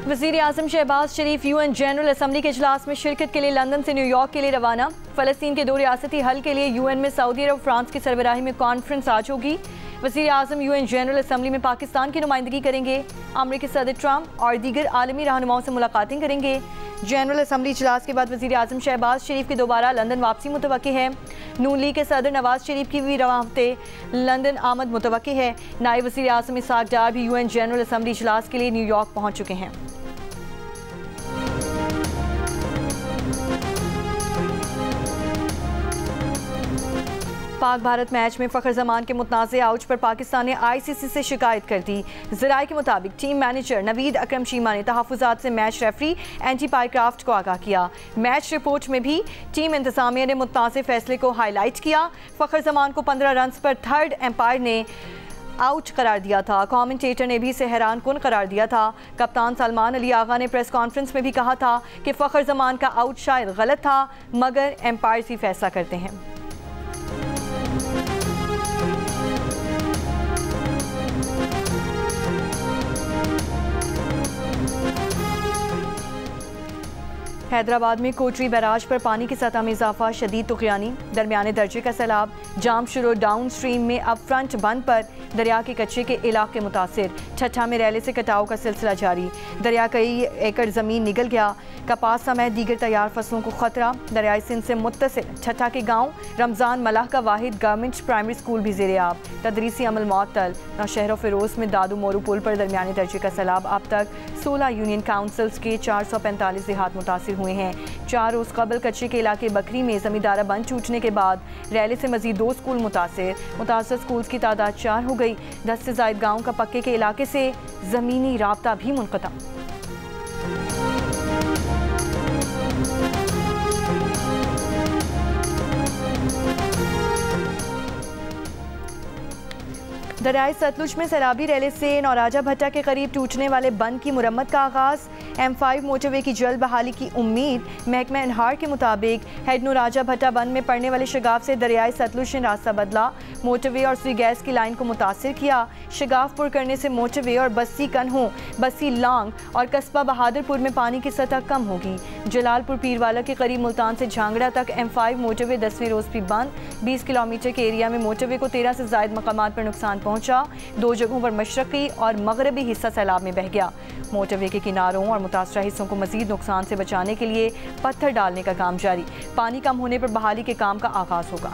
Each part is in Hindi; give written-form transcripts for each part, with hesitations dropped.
वज़ीर आज़म शहबाज शरीफ UN जनरल असम्बली के इजलास में शिरकत के लिए लंदन से न्यूयॉर्क के लिए रवाना। फ़लस्तीन के 2 रियासती हल के लिए UN में सऊदी अरब फ्रांस की सरबराही में कॉन्फ्रेंस आज होगी। वज़ीर आज़म UN जनरल असम्बली में पाकिस्तान की नुमाइंदगी करेंगे। अमरीकी सदर ट्रंप और दीगर आलमी रहनुमाओं से मुलाकातें करेंगे। जनरल असम्बली इजलास के बाद वज़ीर आज़म शहबाज शरीफ की दोबारा लंदन वापसी मुतवक्की है। नून लीग के सदर नवाज शरीफ की भी रवां हफ्ते लंदन आमद मुतवक्की है। नायब वज़ीर आज़म इसहाक डार भी UN जनरल असम्बली इजलास के लिए न्यूयॉर्क पहुँच चुके हैं। पाक भारत मैच में फ़खर जमान के मुतनाज़ आउट पर पाकिस्तान ने ICC से शिकायत कर दी। ज़राए के मुताबिक टीम मैनेजर नवीद अकरम चीमा ने तहफ़्फ़ुज़ात से मैच रेफरी एंटी पाइक्राफ्ट को आगाह किया। मैच रिपोर्ट में भी टीम इंतज़ामिया ने मुतनाज़ फैसले को हाईलाइट किया। फ़खर जमान को 15 रन पर थर्ड एम्पायर ने आउट करार दिया था। कमेंटेटर ने भी इसे हैरान कुन करार दिया था। कप्तान सलमान अली आगा ने प्रेस कॉन्फ्रेंस में भी कहा था कि फ़खर जमान का आउट शायद गलत था, मगर एम्पायर्स ही फैसला करते हैं। हैदराबाद में कोटरी बैराज पर पानी की सतह में इजाफा, शदीद तुग़यानी, दरमियाने दर्जे का सैलाब, जाम शुरू डाउन स्ट्रीम में अब फ्रंट बंद पर दरिया के कच्चे के इलाके मुतासिर। ठट्ठा में रैले से कटाव का सिलसिला जारी, दरिया कई एकड़ ज़मीन निगल गया। कपास समेत दीगर तैयार फसलों को खतरा। दरियाई सिंध से मुत्तसिल ठट्ठा के गाँव रमज़ान मलाह का वाहिद गवर्नमेंट प्राइमरी स्कूल भी ज़ेर-ए-आब, तदरीसी अमल मुअत्तल। नौशहर फ़िरोज़ में दादू मोरू पुल पर दरमियाने दर्जे का सैलाब। अब तक 16 यूनियन काउंसिल्स के 445 देहात मुतासिर हुए हैं। 4 रोज़ कबल कच्चे के इलाके बकरी में ज़मींदारा बंद टूटने के बाद रैले से मजीद 2 स्कूल मुतासर स्कूल्स की तादाद 4 हो गई। 10 से ज़ायद गाँव का पक्के के इलाके से ज़मीनी राब्ता भी मुनक़ता। दरियाई सतलुज में सैलाबी रैले से नौराजा भट्टा के करीब टूटने वाले बंद की मुरम्मत का आगाज़। M5 मोटरवे की जल्द बहाली की उम्मीद। महकमा इनहार के मुताबिक हेड नौराजा भट्टा बंद में पड़ने वाले शगाफ से दरियाई सतलुज ने रास्ता बदला, मोटरवे और सुई गैस की लाइन को मुतासिर किया। शगाफ पुर करने से मोटरवे और बस्सी कन्हों, बस्सी लांग और कस्बा बहादुरपुर में पानी की सतह कम होगी। जलालपुर पीरवाला के करीब मुल्तान से झांगड़ा तक M5 मोटरवे 10वें रोज़ भी बंद। 20 किलोमीटर के एरिया में मोटरवे को 13 से ज़ायद मकामात पर नुकसान पहुंचा। 2 जगहों पर मशरक़ी और मगरबी हिस्सा सैलाब में बह गया। मोटरवे के किनारों और मुतासरा हिस्सों को मजीद नुकसान से बचाने के लिए पत्थर डालने का काम जारी। पानी कम होने पर बहाली के काम का आगाज़ होगा।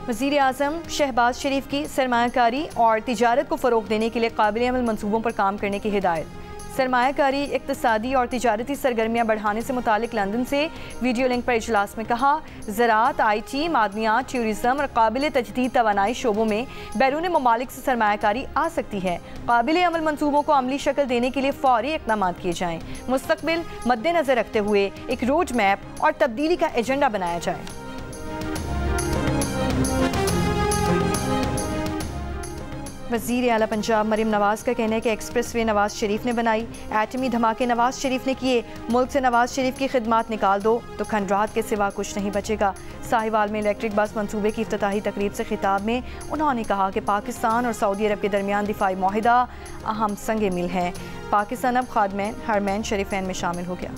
वज़ीर आज़म शहबाज शरीफ की सरमायाकारी और तिजारत को फ़रोग़ देने के लिए काबिल अमल मनसूबों पर काम करने की हिदायत। सरमायाकारी, इक़्तिसादी और तिजारती सरगर्मियाँ बढ़ाने से मुतालिक लंदन से वीडियो लिंक पर इजलास में कहा, ज़राअत, IT, मादनियात, टूरिज़म और काबिल तजदीद तवानाई शोबों में बैरून ममालिक से सरमायाकारी आ सकती है। काबिल अमल मनसूबों को अमली शक्ल देने के लिए फ़ौरी इक़दाम किए जाएँ। मुस्तक़बिल मद्देनज़र रखते हुए एक रोड मैप और तब्दीली का एजेंडा बनाया जाए। वज़ीर आला पंजाब मरीम नवाज़ का कहना है कि एक्सप्रेस वे नवाज़ शरीफ ने बनाई, एटमी धमाके नवाज़ शरीफ ने किए। मुल्क से नवाज़ शरीफ की खिदमात निकाल दो तो खंडरात के सिवा कुछ नहीं बचेगा। साहिवाल में इलेक्ट्रिक बस मनसूबे की इफ्तिताही तकरीब से खिताब में उन्होंने कहा कि पाकिस्तान और सऊदी अरब के दरमियान दिफाई मुआहिदा अहम संगे मिल है। पाकिस्तान अब खादमैन हरमैन शरीफैन में शामिल हो गया।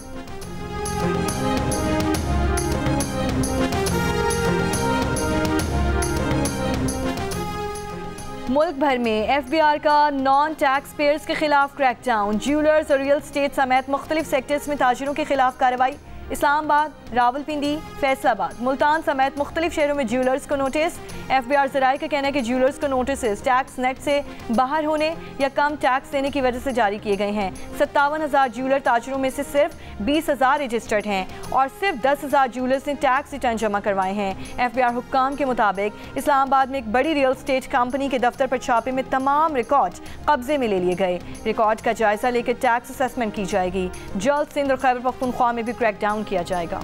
मुल्क भर में FBI का नॉन टैक्स पेयर्स के खिलाफ क्रैकडाउन। ज्वेलर्स और रियल स्टेट समेत मुख्तलिफ सेक्टर्स में ताजिरों के खिलाफ कार्रवाई। इस्लामाबाद, रावलपिंडी, फैसलाबाद, मुल्तान समेत मुख्तलिफ शहरों में ज्वेलर्स को नोटिस। FBI ज़राए का कहना है कि ज्वेलर्स को नोटिस टैक्स नेट से बाहर होने या कम टैक्स देने की वजह से जारी किए गए हैं। 57,000 ज्वेलर ताजिरों में से सिर्फ 20,000 रजिस्टर्ड हैं और सिर्फ 10,000 ज्वेलर्स ने टैक्स रिटर्न जमा करवाए हैं। FBI हुक्काम के मुताबिक इस्लामाबाद में एक बड़ी रियल स्टेट कंपनी के दफ्तर पर छापे में तमाम रिकॉर्ड कब्जे में ले लिए गए। रिकॉर्ड का जायजा लेकर टैक्स असेसमेंट की जाएगी। जल्द सिंध और खैबर पख्तूनख्वा में भी क्रैकडाउन किया जाएगा।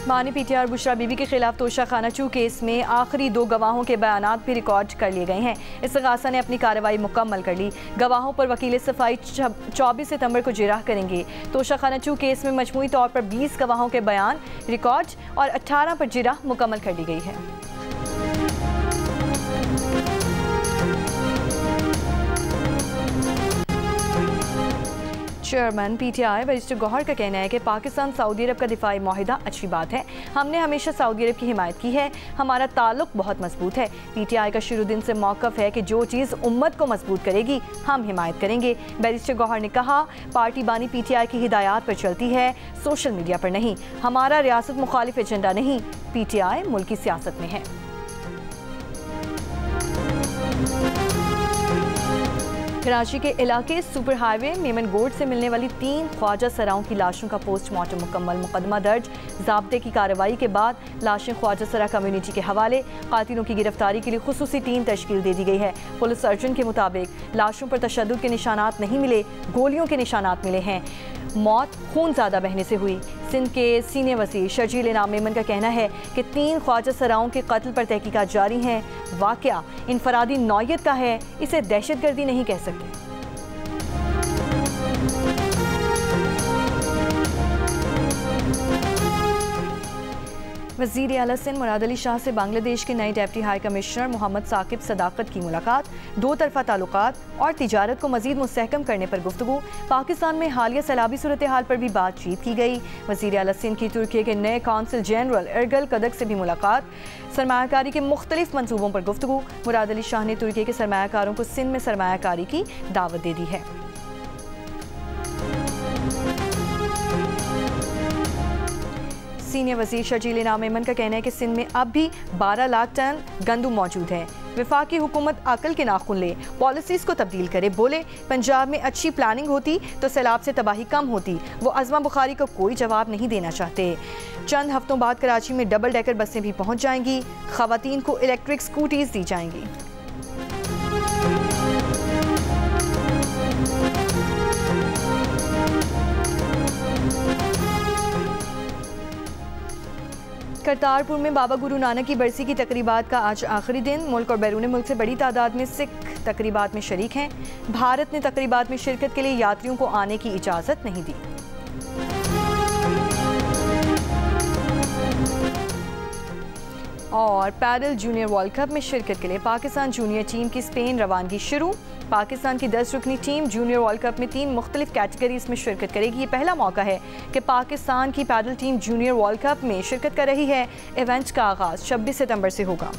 बानी पीटीआर बुशरा बीबी के खिलाफ तोशा खानाचू केस में आखिरी 2 गवाहों के बयानात भी रिकॉर्ड कर लिए गए हैं। इस्तगासा ने अपनी कार्रवाई मुकम्मल कर ली। गवाहों पर वकील सफाई 24 सितंबर को जिरह करेंगे। तोशा खानाचू केस में मजमूई तौर पर 20 गवाहों के बयान रिकॉर्ड और 18 पर जिरह मुकम्मल कर ली गई है। चेयरमैन पीटीआई बैरिस्टर गौहर का कहना है कि पाकिस्तान सऊदी अरब का दिफाई माहिदा अच्छी बात है। हमने हमेशा सऊदी अरब की हिमायत की है। हमारा ताल्लुक बहुत मजबूत है। पीटीआई का शुरू दिन से मौक़िफ़ है कि जो चीज़ उम्मत को मजबूत करेगी हम हिमायत करेंगे। बैरिस्टर गौहर ने कहा, पार्टी बानी पीटीआई की हिदायत पर चलती है, सोशल मीडिया पर नहीं। हमारा रियासत मुखालिफ एजेंडा नहीं, पीटीआई मुल्क की सियासत में है। कराची के इलाके सुपर हाईवे मेमन गोड से मिलने वाली 3 ख्वाजा सराओं की लाशों का पोस्टमार्टम मुकम्मल। मुकदमा दर्ज। ज़ाब्ते की कार्रवाई के बाद लाशें ख्वाजा सरा कम्युनिटी के हवाले। कातिलों की गिरफ्तारी के लिए खुसूसी टीम तश्कील दे दी गई है। पुलिस सर्जन के मुताबिक लाशों पर तशद्दुद के निशानात नहीं मिले, गोलियों के निशानात मिले हैं। मौत खून ज़्यादा बहने से हुई। सिंध के सीनियर वज़ीर शर्जील इनाम मेमन का कहना है कि 3 ख्वाजा सराओं के कत्ल पर तहकीकात जारी हैं। वाक़या इनफरादी नौयत का है, इसे दहशतगर्दी नहीं कह सकते। वज़ीर आला सिंध मुराद अली शाह से बांग्लादेश के नए deputy high commissioner Mohammad Saqib Sadakat की मुलाकात। 2 तरफ़ा ताल्लुकात और तिजारत को मज़ीद मुस्तहकम करने पर गुफ्तगू। पाकिस्तान में हालिया सैलाबी सूरत हाल पर भी बातचीत की गई। वज़ीर आला सिंध की तुर्की के नए कौंसल जनरल एरगल कदक से भी मुलाकात। सरमायाकारी के मुख्तलिफ मनसूबों पर गुफ्तगू। मुराद अली शाह ने तुर्की के सरमायाकारों को सिंध में सरमायाकारी की दावत दे दी है। सीनियर वज़ीर शर्जील इनाम मेमन का कहना है कि सिंध में अब भी 12 लाख टन गंदम मौजूद है। वफाकी हुकूमत अकल के नाखून ले, पॉलिसीज़ को तब्दील करे। बोले, पंजाब में अच्छी प्लानिंग होती तो सैलाब से तबाही कम होती। वो अज़मा बुखारी को कोई जवाब नहीं देना चाहते। चंद हफ्तों बाद कराची में डबल डेकर बसें भी पहुँच जाएंगी। ख़वातीन को इलेक्ट्रिक स्कूटीज़ दी जाएंगी। करतारपुर में बाबा गुरु नानक की बरसी की तकरीबात का आज आखिरी दिन। मुल्क और बैरून मुल्क से बड़ी तादाद में सिख तकरीबात में शरीक हैं। भारत ने तकरीबात में शिरकत के लिए यात्रियों को आने की इजाज़त नहीं दी। और पैडल जूनियर वर्ल्ड कप में शिरकत के लिए पाकिस्तान जूनियर टीम की स्पेन रवानगी शुरू। पाकिस्तान की 10 रुकनी टीम जूनियर वर्ल्ड कप में 3 मुख्तलिफ कैटेगरीज में शिरकत करेगी। ये पहला मौका है कि पाकिस्तान की padel team junior world cup में शिरकत कर रही है। इवेंट का आगाज़ 26 सितंबर से होगा।